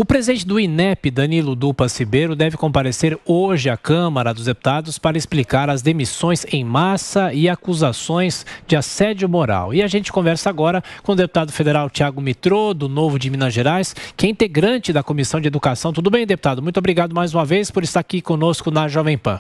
O presidente do INEP, Danilo Dupas Ribeiro, deve comparecer hoje à Câmara dos Deputados para explicar as demissões em massa e acusações de assédio moral. E a gente conversa agora com o deputado federal Thiago Mitrô, do Novo de Minas Gerais, que é integrante da Comissão de Educação. Tudo bem, deputado? Muito obrigado mais uma vez por estar aqui conosco na Jovem Pan.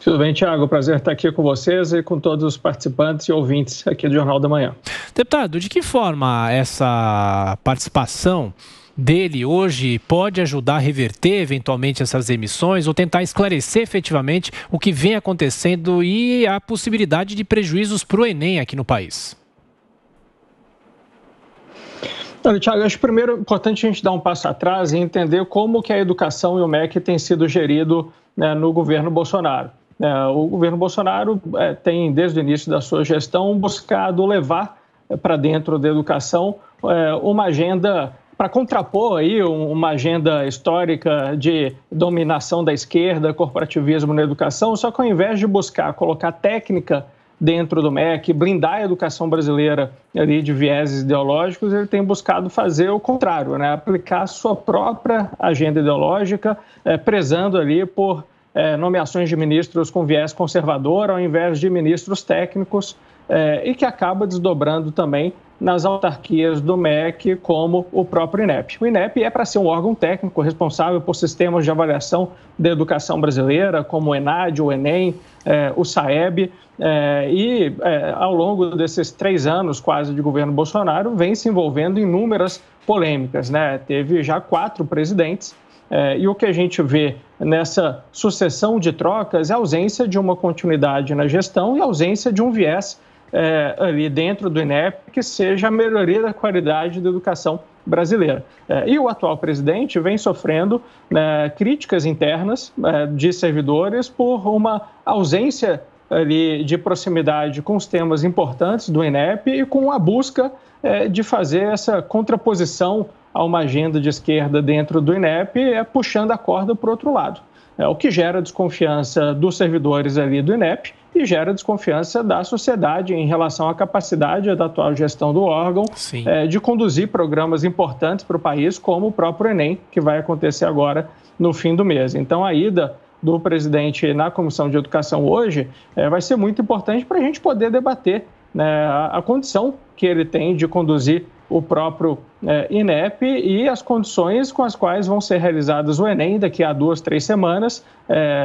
Tudo bem, Thiago. Prazer estar aqui com vocês e com todos os participantes e ouvintes aqui do Jornal da Manhã. Deputado, de que forma essa participação dele hoje pode ajudar a reverter eventualmente essas emissões ou tentar esclarecer efetivamente o que vem acontecendo e a possibilidade de prejuízos para o Enem aqui no país? Olha, Thiago, acho primeiro importante a gente dar um passo atrás e entender como que a educação e o MEC têm sido gerido, né, no governo Bolsonaro. O governo Bolsonaro tem, desde o início da sua gestão, buscado levar para dentro da educação uma agenda para contrapor aí uma agenda histórica de dominação da esquerda, corporativismo na educação, só que ao invés de buscar colocar técnica dentro do MEC, blindar a educação brasileira ali de vieses ideológicos, ele tem buscado fazer o contrário, né? Aplicar a sua própria agenda ideológica, prezando ali por nomeações de ministros com viés conservador ao invés de ministros técnicos, e que acaba desdobrando também nas autarquias do MEC, como o próprio INEP. O INEP é para ser um órgão técnico responsável por sistemas de avaliação da educação brasileira, como o ENAD, o ENEM, o SAEB, ao longo desses 3 anos quase de governo Bolsonaro, vem se envolvendo em inúmeras polêmicas, né? Teve já 4 presidentes, e o que a gente vê nessa sucessão de trocas é a ausência de uma continuidade na gestão e a ausência de um viés ali dentro do INEP que seja a melhoria da qualidade da educação brasileira. E o atual presidente vem sofrendo críticas internas de servidores por uma ausência ali de proximidade com os temas importantes do INEP e com a busca de fazer essa contraposição a uma agenda de esquerda dentro do INEP, puxando a corda para o outro lado. O que gera desconfiança dos servidores ali do INEP e gera desconfiança da sociedade em relação à capacidade da atual gestão do órgão de conduzir programas importantes para o país, como o próprio Enem, que vai acontecer agora no fim do mês. Então, a ida do presidente na Comissão de Educação hoje vai ser muito importante para a gente poder debater, né, a condição que ele tem de conduzir o próprio INEP e as condições com as quais vão ser realizadas o Enem daqui a 2, 3 semanas,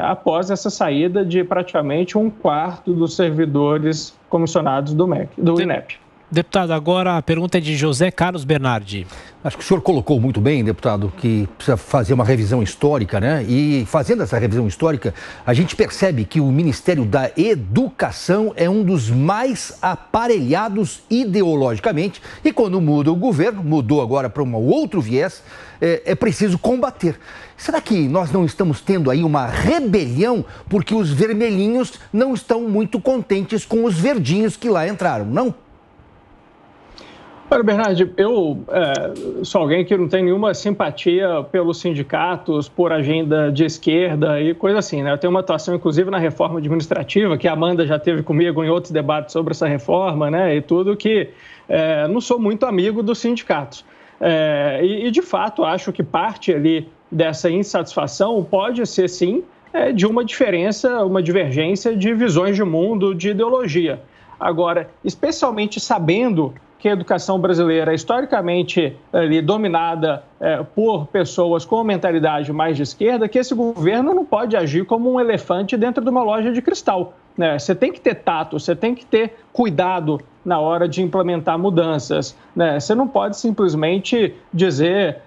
após essa saída de praticamente 1/4 dos servidores comissionados do INEP. Deputado, agora a pergunta é de José Carlos Bernardi. Acho que o senhor colocou muito bem, deputado, que precisa fazer uma revisão histórica, né? E fazendo essa revisão histórica, a gente percebe que o Ministério da Educação é um dos mais aparelhados ideologicamente e quando muda o governo, mudou agora para um outro viés, é preciso combater. Será que nós não estamos tendo aí uma rebelião porque os vermelhinhos não estão muito contentes com os verdinhos que lá entraram, não? Olha, Bernardi, eu sou alguém que não tem nenhuma simpatia pelos sindicatos, por agenda de esquerda e coisa assim, né? Eu tenho uma atuação, inclusive, na reforma administrativa, que a Amanda já teve comigo em outros debates sobre essa reforma, né? E tudo que não sou muito amigo dos sindicatos. E, de fato, acho que parte ali dessa insatisfação pode ser, sim, de uma diferença, uma divergência de visões de mundo, de ideologia. Agora, especialmente sabendo que a educação brasileira é historicamente ali dominada por pessoas com mentalidade mais de esquerda, que esse governo não pode agir como um elefante dentro de uma loja de cristal, né? Você tem que ter tato, você tem que ter cuidado na hora de implementar mudanças, né? Você não pode simplesmente dizer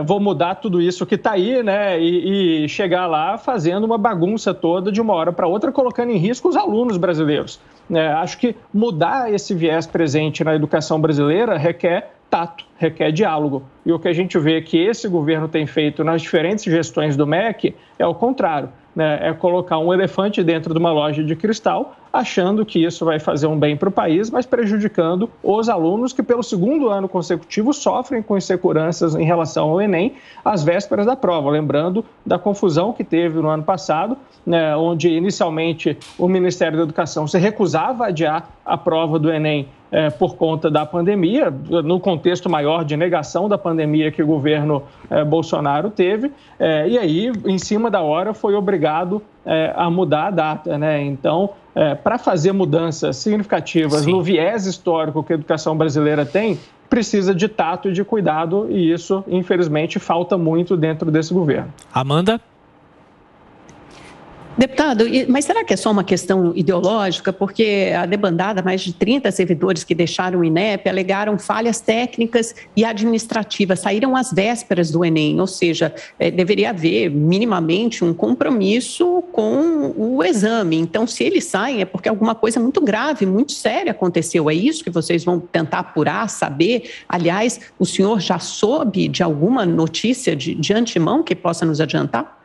vou mudar tudo isso que está aí, né? E chegar lá fazendo uma bagunça toda de uma hora para outra, colocando em risco os alunos brasileiros. Acho que mudar esse viés presente na educação brasileira requer tato, requer diálogo. E o que a gente vê que esse governo tem feito nas diferentes gestões do MEC é o contrário, né? É colocar um elefante dentro de uma loja de cristal, achando que isso vai fazer um bem para o país, mas prejudicando os alunos que, pelo 2º ano consecutivo, sofrem com inseguranças em relação ao Enem às vésperas da prova. Lembrando da confusão que teve no ano passado, né, onde inicialmente o Ministério da Educação se recusava a adiar a prova do Enem por conta da pandemia, no contexto maior de negação da pandemia que o governo Bolsonaro teve, e aí, em cima da hora, foi obrigado a mudar a data, né? Então, para fazer mudanças significativas no viés histórico que a educação brasileira tem, precisa de tato e de cuidado, e isso, infelizmente, falta muito dentro desse governo. Amanda? Deputado, mas será que é só uma questão ideológica? Porque a debandada, mais de 30 servidores que deixaram o INEP, alegaram falhas técnicas e administrativas, saíram às vésperas do Enem, ou seja, deveria haver minimamente um compromisso com o exame. Então, se eles saem, é porque alguma coisa muito grave, muito séria aconteceu. É isso que vocês vão tentar apurar, saber? Aliás, o senhor já soube de alguma notícia de antemão que possa nos adiantar?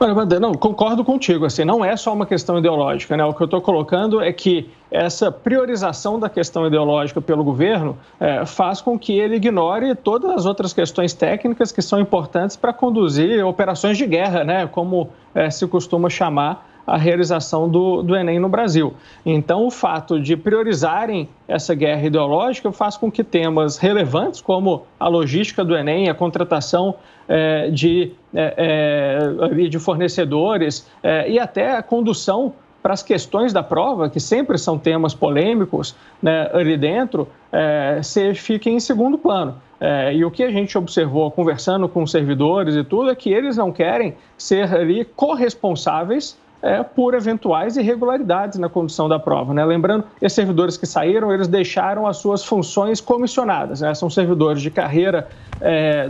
Olha, Wanda, não, concordo contigo, assim, não é só uma questão ideológica, né? O que eu estou colocando é que essa priorização da questão ideológica pelo governo faz com que ele ignore todas as outras questões técnicas que são importantes para conduzir operações de guerra, né? Como se costuma chamar a realização do Enem no Brasil. Então, o fato de priorizarem essa guerra ideológica faz com que temas relevantes como a logística do Enem, a contratação de fornecedores e até a condução para as questões da prova, que sempre são temas polêmicos, né, ali dentro, fiquem em segundo plano. E o que a gente observou conversando com os servidores e tudo é que eles não querem ser ali corresponsáveis por eventuais irregularidades na condução da prova, né? Lembrando, esses servidores que saíram, eles deixaram as suas funções comissionadas, né? São servidores de carreira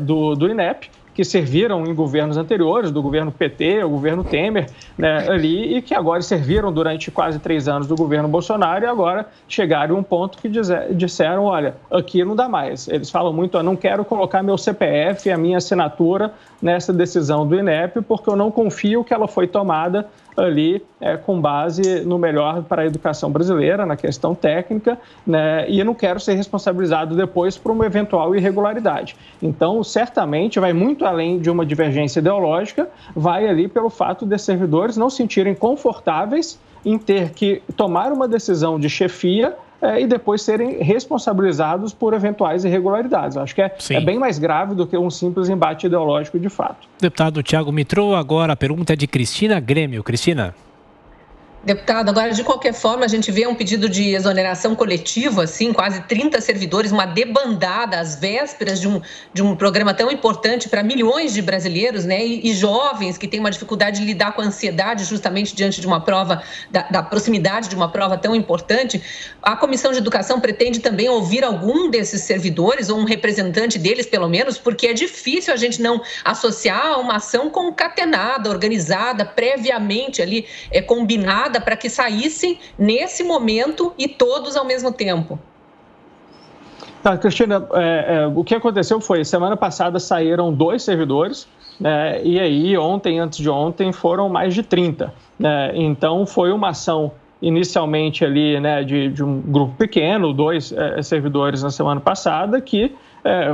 do INEP, que serviram em governos anteriores, do governo PT, o governo Temer, né, ali, e que agora serviram durante quase 3 anos do governo Bolsonaro e agora chegaram a um ponto que disseram, olha, aqui não dá mais. Eles falam muito, eu não quero colocar meu CPF e a minha assinatura nessa decisão do INEP, porque eu não confio que ela foi tomada ali com base no melhor para a educação brasileira, na questão técnica, né, e eu não quero ser responsabilizado depois por uma eventual irregularidade. Então, certamente, vai muito além de uma divergência ideológica, vai ali pelo fato de servidores não se sentirem confortáveis em ter que tomar uma decisão de chefia e depois serem responsabilizados por eventuais irregularidades. Acho que é bem mais grave do que um simples embate ideológico de fato. Deputado Thiago Mitrô, agora a pergunta é de Cristina Grêmio. Cristina. Deputado, agora, de qualquer forma, a gente vê um pedido de exoneração coletiva, assim, quase 30 servidores, uma debandada às vésperas de um programa tão importante para milhões de brasileiros, né, e jovens que têm uma dificuldade de lidar com a ansiedade justamente diante de uma prova, da proximidade de uma prova tão importante. A Comissão de Educação pretende também ouvir algum desses servidores, ou um representante deles, pelo menos, porque é difícil a gente não associar uma ação concatenada, organizada, previamente ali, combinada, para que saíssem nesse momento e todos ao mesmo tempo. Tá, Cristina, o que aconteceu foi, semana passada saíram 2 servidores, e aí ontem, antes de ontem, foram mais de 30. Então, foi uma ação inicialmente ali, né, de um grupo pequeno, 2 servidores na semana passada, que,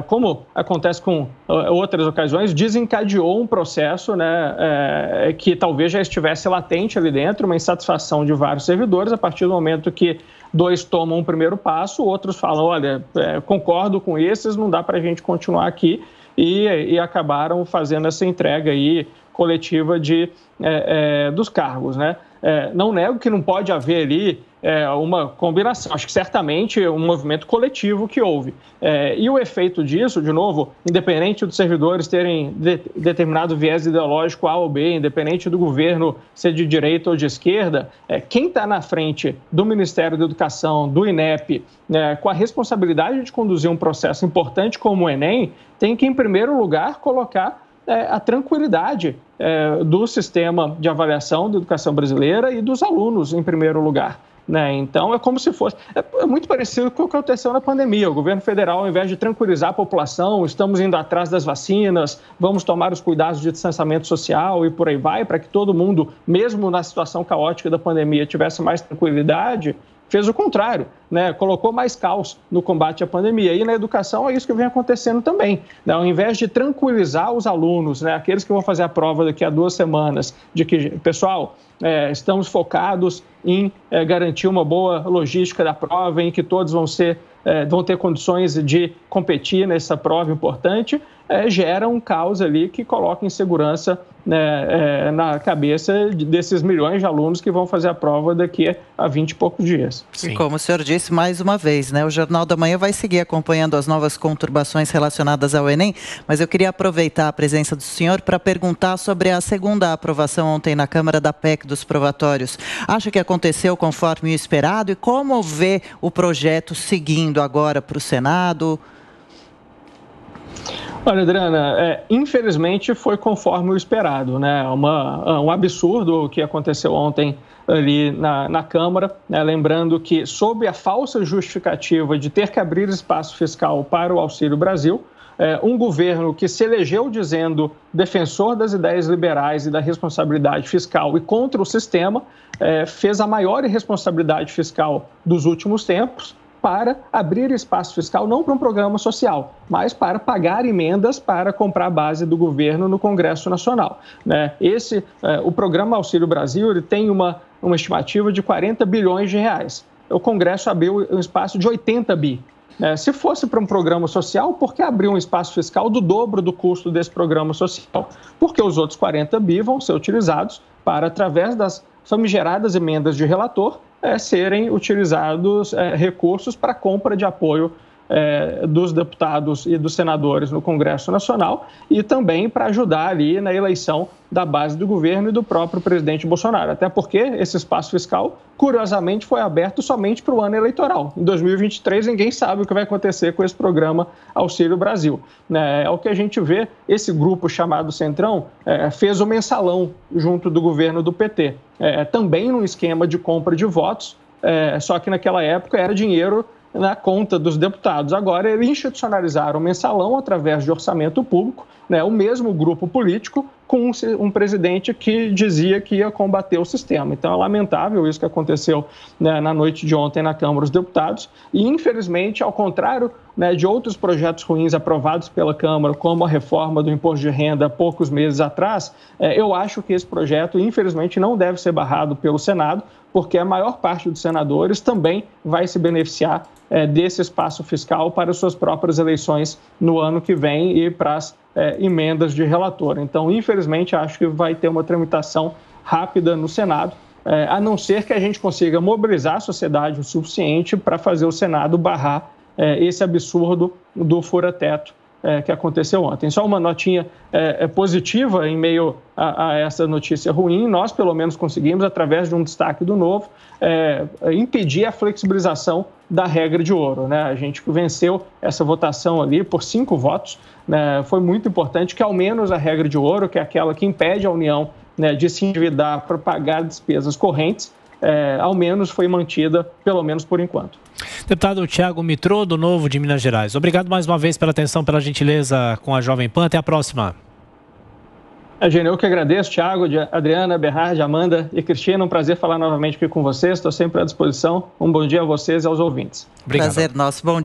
como acontece com outras ocasiões, desencadeou um processo, né, que talvez já estivesse latente ali dentro, uma insatisfação de vários servidores, a partir do momento que 2 tomam um primeiro passo, outros falam, olha, concordo com esses, não dá para a gente continuar aqui, e acabaram fazendo essa entrega aí coletiva dos cargos, né? Não nego que não pode haver ali uma combinação. Acho que certamente um movimento coletivo que houve. E o efeito disso, de novo, independente dos servidores terem determinado viés ideológico A ou B, independente do governo ser de direita ou de esquerda, quem está na frente do Ministério da Educação, do INEP, com a responsabilidade de conduzir um processo importante como o Enem, tem que, em primeiro lugar, colocar a tranquilidade do sistema de avaliação da educação brasileira e dos alunos, em primeiro lugar. Né? Então, é como se fosse... É muito parecido com o que aconteceu na pandemia. O governo federal, ao invés de tranquilizar a população, estamos indo atrás das vacinas, vamos tomar os cuidados de distanciamento social e por aí vai, para que todo mundo, mesmo na situação caótica da pandemia, tivesse mais tranquilidade, fez o contrário. né, colocou mais caos no combate à pandemia. E na educação é isso que vem acontecendo também, né? Ao invés de tranquilizar os alunos, né, aqueles que vão fazer a prova daqui a 2 semanas, de que, pessoal, estamos focados em garantir uma boa logística da prova, em que todos vão ter condições de competir nessa prova importante, gera um caos ali que coloca insegurança, né, na cabeça desses milhões de alunos que vão fazer a prova daqui a 20 e poucos dias. Sim. E como o senhor disse mais uma vez, né, o Jornal da Manhã vai seguir acompanhando as novas conturbações relacionadas ao Enem, mas eu queria aproveitar a presença do senhor para perguntar sobre a segunda aprovação ontem na Câmara da PEC dos provatórios. Acha que aconteceu conforme o esperado e como vê o projeto seguindo agora para o Senado? Olha, Adriana, infelizmente foi conforme o esperado, né? Um absurdo o que aconteceu ontem ali na Câmara, né? Lembrando que, sob a falsa justificativa de ter que abrir espaço fiscal para o Auxílio Brasil, um governo que se elegeu dizendo defensor das ideias liberais e da responsabilidade fiscal e contra o sistema, fez a maior irresponsabilidade fiscal dos últimos tempos, para abrir espaço fiscal não para um programa social, mas para pagar emendas para comprar a base do governo no Congresso Nacional, né? O programa Auxílio Brasil, ele tem uma estimativa de 40 bilhões de reais. O Congresso abriu um espaço de 80 bi. Se fosse para um programa social, por que abrir um espaço fiscal do dobro do custo desse programa social? Porque os outros 40 bi vão ser utilizados para, através das famigeradas emendas de relator, serem utilizados recursos para compra de apoio dos deputados e dos senadores no Congresso Nacional e também para ajudar ali na eleição da base do governo e do próprio presidente Bolsonaro. Até porque esse espaço fiscal, curiosamente, foi aberto somente para o ano eleitoral. Em 2023, ninguém sabe o que vai acontecer com esse programa Auxílio Brasil. É o que a gente vê, esse grupo chamado Centrão fez o mensalão junto do governo do PT, também num esquema de compra de votos, só que naquela época era dinheiro na conta dos deputados. Agora, eles institucionalizaram o mensalão através de orçamento público, né, o mesmo grupo político com um presidente que dizia que ia combater o sistema. Então, é lamentável isso que aconteceu, né, na noite de ontem na Câmara dos Deputados e, infelizmente, ao contrário, né, de outros projetos ruins aprovados pela Câmara, como a reforma do imposto de renda há poucos meses atrás, eu acho que esse projeto, infelizmente, não deve ser barrado pelo Senado, porque a maior parte dos senadores também vai se beneficiar desse espaço fiscal para suas próprias eleições no ano que vem e para as emendas de relator. Então, infelizmente, acho que vai ter uma tramitação rápida no Senado, a não ser que a gente consiga mobilizar a sociedade o suficiente para fazer o Senado barrar esse absurdo do fura-teto que aconteceu ontem. Só uma notinha positiva em meio a essa notícia ruim, nós pelo menos conseguimos, através de um destaque do Novo, impedir a flexibilização da regra de ouro, né? A gente venceu essa votação ali por 5 votos, né? Foi muito importante que ao menos a regra de ouro, que é aquela que impede a União, né, de se endividar para pagar despesas correntes, ao menos foi mantida, pelo menos por enquanto. Deputado Thiago Mitrô, do Novo de Minas Gerais. Obrigado mais uma vez pela atenção, pela gentileza com a Jovem Pan. Até a próxima. Eu que agradeço, Thiago, Adriana, Berhard, Amanda e Cristina. Um prazer falar novamente aqui com vocês. Estou sempre à disposição. Um bom dia a vocês e aos ouvintes. Obrigado. Prazer nosso. Bom dia.